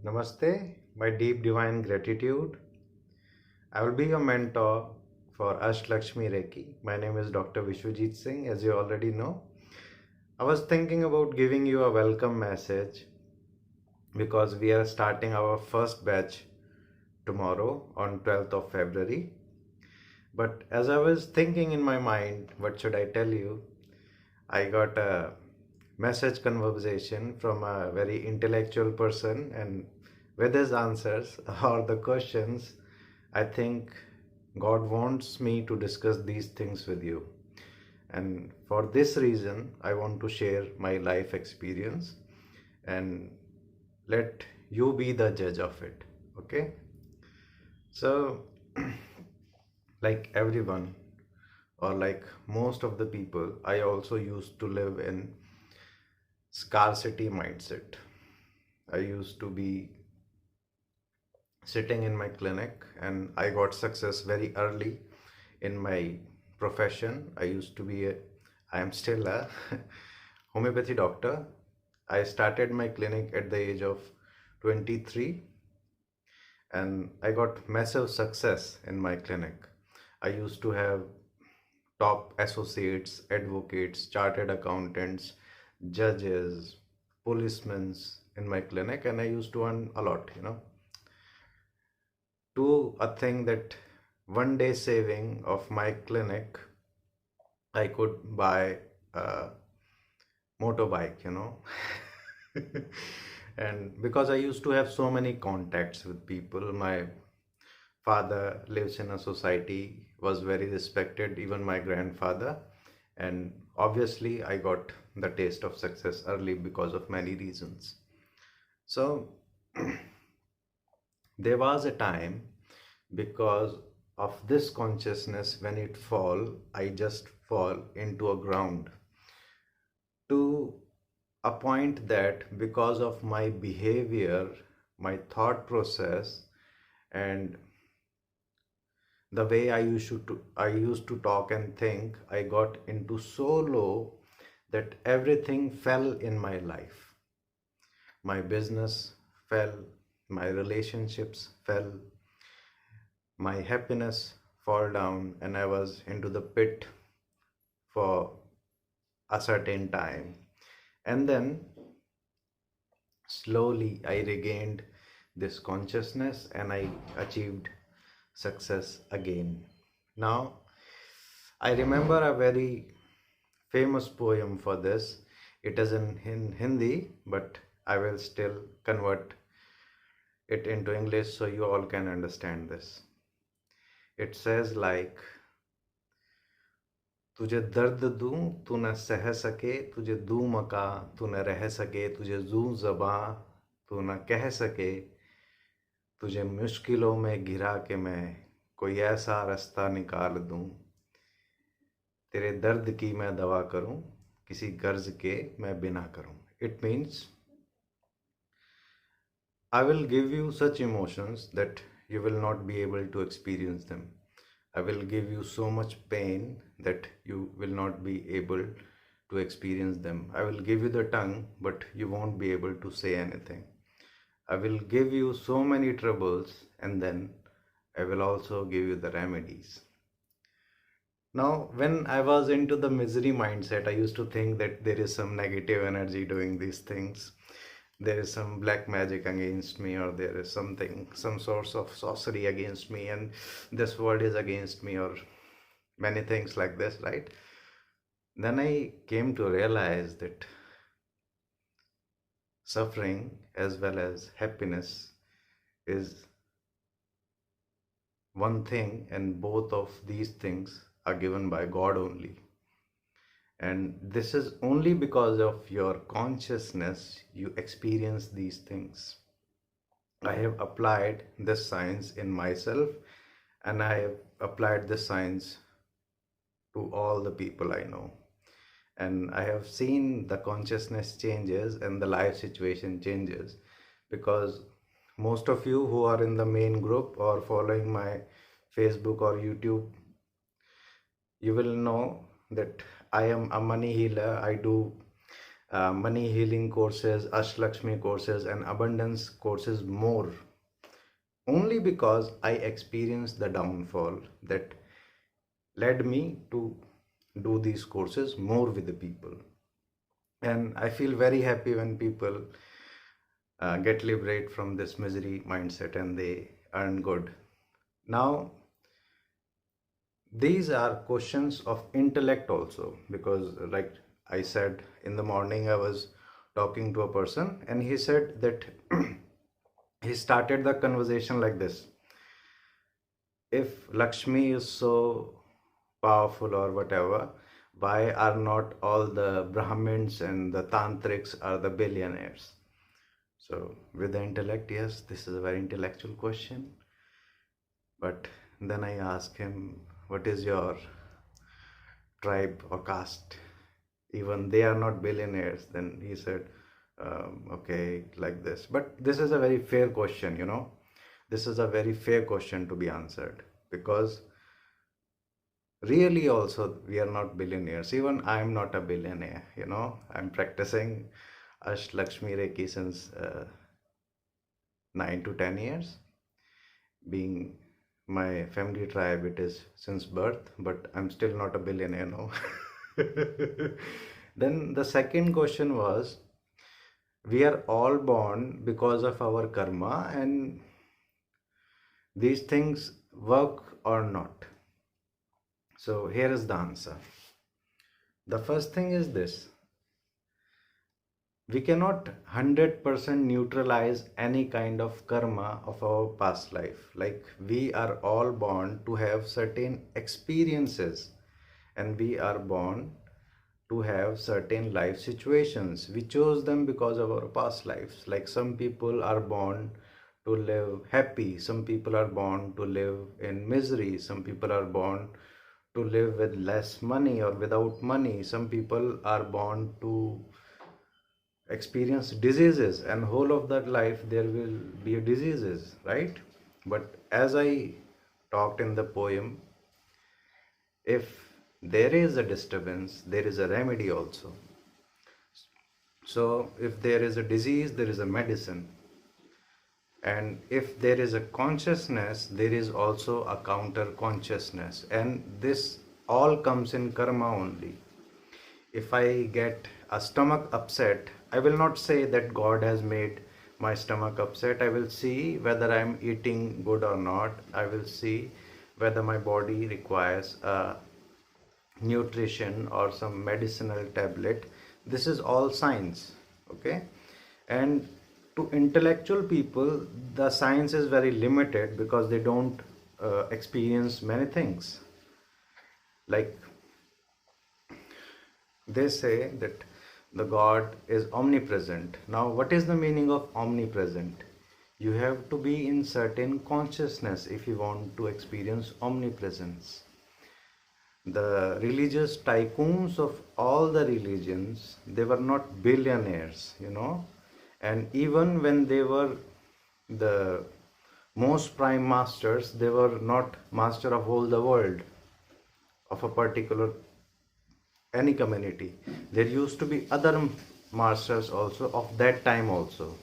Namaste, my deep divine gratitude. I will be your mentor for Lakshmi Reiki. My name is Dr. Vishwajit Singh, as you already know. I was thinking about giving you a welcome message because we are starting our first batch tomorrow on 12th of February. But as I was thinking in my mind, what should I tell you? I got a message conversation from a very intellectual person, and with his answers or the questions, I think God wants me to discuss these things with you. And for this reason, I want to share my life experience and let you be the judge of it. Okay? So, like everyone, or like most of the people, I also used to live in scarcity mindset. I used to be sitting in my clinic and I got success very early in my profession. I am still a homeopathy doctor. I started my clinic at the age of 23 and I got massive success in my clinic. I used to have top associates, advocates, chartered accountants, judges, policemen in my clinic, and I used to earn a lot. To a thing that one day saving of my clinic, I could buy a motorbike. And because I used to have so many contacts with people, my father lives in a society, was very respected, even my grandfather. And obviously, I got the taste of success early because of many reasons. So, there was a time because of this consciousness, when it fall, I just fall into a ground to a point that because of my behavior, my thought process, and the way I used to talk and think, I got into so low that everything fell in my life. My business fell, my relationships fell, my happiness fall down, and I was into the pit for a certain time. And then slowly I regained this consciousness and I achieved success again. Now, I remember a very famous poem for this. It is in Hindi, but I will still convert it into English so you all can understand this. It says like, तुझे दर्द दूं तू न सह सके, तुझे दूं मका तू न रह सके, तुझे दूं ज़बां तू न कह सके, तुझे मुश्किलों में घिरा के मैं कोई ऐसा रास्ता निकाल दूं, तेरे दर्द की मैं दवा करूं, किसी गर्ज के मैं बिना करूं. It means I will give you such emotions that you will not be able to experience them. I will give you so much pain that you will not be able to experience them. I will give you the tongue, but you won't be able to say anything. I will give you so many troubles, and then I will also give you the remedies. Now, when I was into the misery mindset, I used to think that there is some negative energy doing these things. There is some black magic against me, or there is some source of sorcery against me, and this world is against me, or many things like this, right? Then I came to realize that suffering as well as happiness is one thing, and both of these things are given by God only. And this is only because of your consciousness you experience these things. I have applied this science in myself, and I have applied this science to all the people I know. And I have seen the consciousness changes and the life situation changes, because most of you who are in the main group or following my Facebook or YouTube, you will know that I am a money healer. I do money healing courses, Lakshmi courses, and abundance courses more, only because I experienced the downfall that led me to do these courses more with the people. And I feel very happy when people get liberate from this misery mindset and they earn good. Now, these are questions of intellect also, because like I said, in the morning I was talking to a person and he said that he started the conversation like this: if Lakshmi is so powerful or whatever, why are not all the Brahmins and the Tantrics are the billionaires? So with the intellect, yes, this is a very intellectual question. But then I asked him, what is your tribe or caste? Even they are not billionaires. Then he said, okay, like this. But this is a very fair question, you know. This is a very fair question to be answered, because really also we are not billionaires. Even I am not a billionaire, you know. I'm practicing Lakshmi Reiki since 9 to 10 years. Being my family tribe, it is since birth, but I'm still not a billionaire, no. Then the second question was, we are all born because of our karma, and these things work or not. So here is the answer. The first thing is this: we cannot 100% neutralize any kind of karma of our past life. Like, we are all born to have certain experiences, and we are born to have certain life situations. We chose them because of our past lives. Like, some people are born to live happy, some people are born to live in misery, some people are born to live with less money or without money, some people are born to experience diseases, and whole of that life there will be diseases, right? But as I talked in the poem, if there is a disturbance, there is a remedy also. So if there is a disease, there is a medicine. And if there is a consciousness, there is also a counter consciousness. And this all comes in karma only. If I get a stomach upset, I will not say that God has made my stomach upset. I will see whether I am eating good or not. I will see whether my body requires a nutrition or some medicinal tablet. This is all science, okay? And to intellectual people, the science is very limited because they don't experience many things. Like, they say that the God is omnipresent. Now, what is the meaning of omnipresent? You have to be in certain consciousness if you want to experience omnipresence. The religious tycoons of all the religions, they were not billionaires, you know. And even when they were the most prime masters, they were not master of whole the world, of a particular any community. There used to be other masters also of that time also.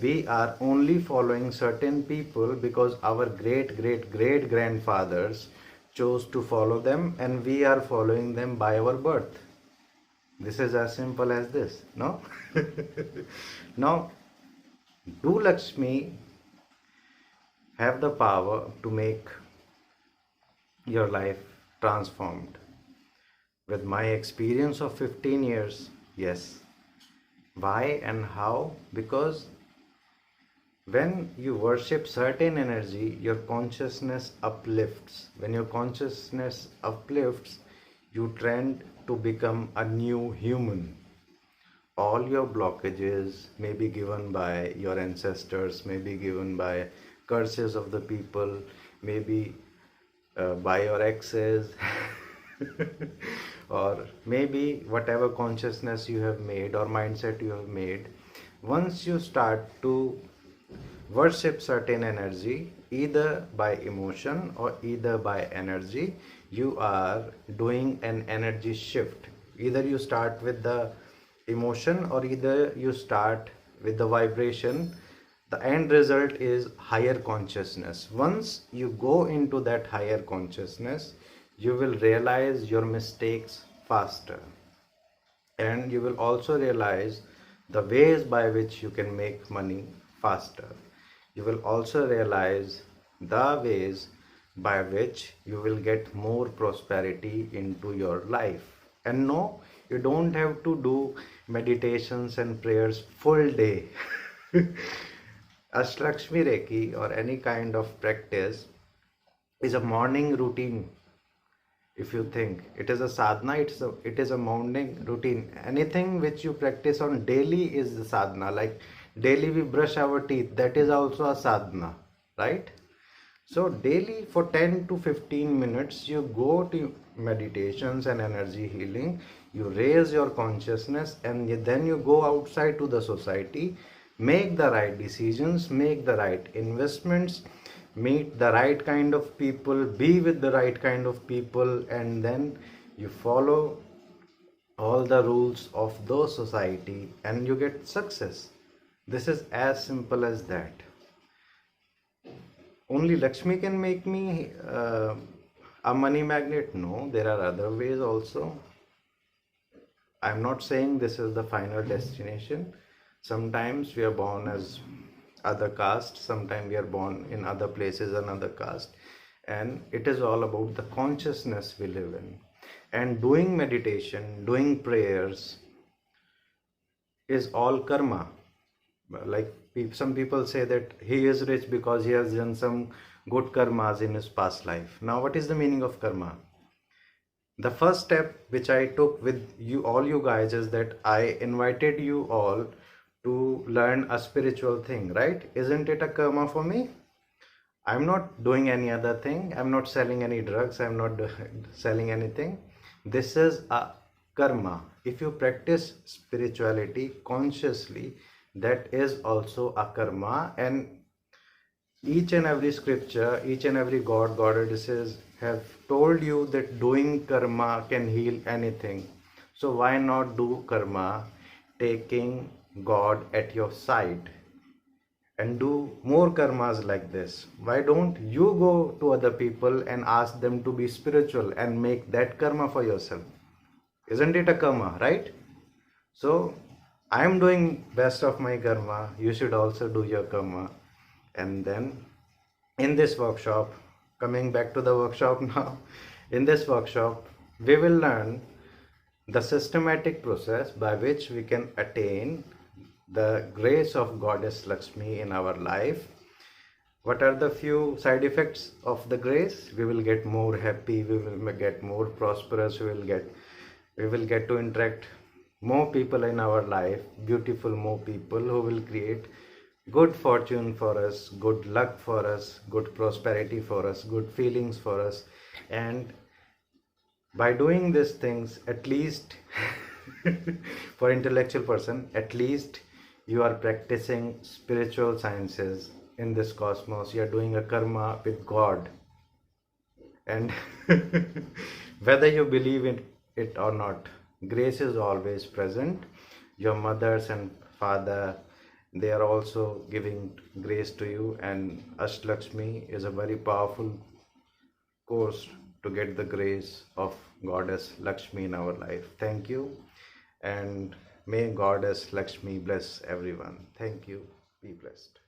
We are only following certain people because our great great great grandfathers chose to follow them, and we are following them by our birth. This is as simple as this, no? Now, do Lakshmi have the power to make your life transformed? With my experience of 15 years, yes. Why and how? Because when you worship certain energy, your consciousness uplifts. When your consciousness uplifts, you trend to become a new human. All your blockages may be given by your ancestors, may be given by curses of the people, maybe by your exes, or maybe whatever consciousness you have made or mindset you have made. Once you start to worship certain energy, either by emotion or either by energy, you are doing an energy shift. Either you start with the emotion, or either you start with the vibration. The end result is higher consciousness. Once you go into that higher consciousness, you will realize your mistakes faster, and you will also realize the ways by which you can make money faster. You will also realize the ways by which you will get more prosperity into your life. And no, you don't have to do meditations and prayers full day. Ashtakshmi Reiki or any kind of practice is a morning routine. If you think it is a sadhana, it is a morning routine. Anything which you practice on daily is the sadhana. Like daily we brush our teeth, that is also a sadhana, right? So daily for 10 to 15 minutes you go to meditations and energy healing, you raise your consciousness, and then you go outside to the society, make the right decisions, make the right investments, meet the right kind of people, be with the right kind of people, and then you follow all the rules of those society and you get success. This is as simple as that. Only Lakshmi can make me a money magnet? No, there are other ways also. I'm not saying this is the final destination. Sometimes we are born as other caste, sometimes we are born in other places, another caste, and it is all about the consciousness we live in. And doing meditation, doing prayers is all karma. Like some people say that he is rich because he has done some good karmas in his past life. Now what is the meaning of karma? The first step which I took with you, all you guys, is that I invited you all to learn a spiritual thing, right? Isn't it a karma for me? I'm not doing any other thing. I'm not selling any drugs. I'm not selling anything. This is a karma. If you practice spirituality consciously, that is also a karma. And each and every scripture, each and every god, goddesses have told you that doing karma can heal anything. So why not do karma taking God at your side and do more karmas like this? Why don't you go to other people and ask them to be spiritual and make that karma for yourself? Isn't it a karma, right? So I am doing best of my karma. You should also do your karma. And then in this workshop, coming back to the workshop now, in this workshop we will learn the systematic process by which we can attain the grace of Goddess Lakshmi in our life. What are the few side effects of the grace? We will get more happy, we will get more prosperous, we will get to interact more people in our life, beautiful more people who will create good fortune for us, good luck for us, good prosperity for us, good feelings for us. And by doing these things, at least for intellectual person, at least you are practicing spiritual sciences in this cosmos. You are doing a karma with God. And whether you believe in it or not, grace is always present. Your mothers and father, they are also giving grace to you, and Ashtakshmi is a very powerful course to get the grace of Goddess Lakshmi in our life. Thank you, and may Goddess Lakshmi bless everyone. Thank you. Be blessed.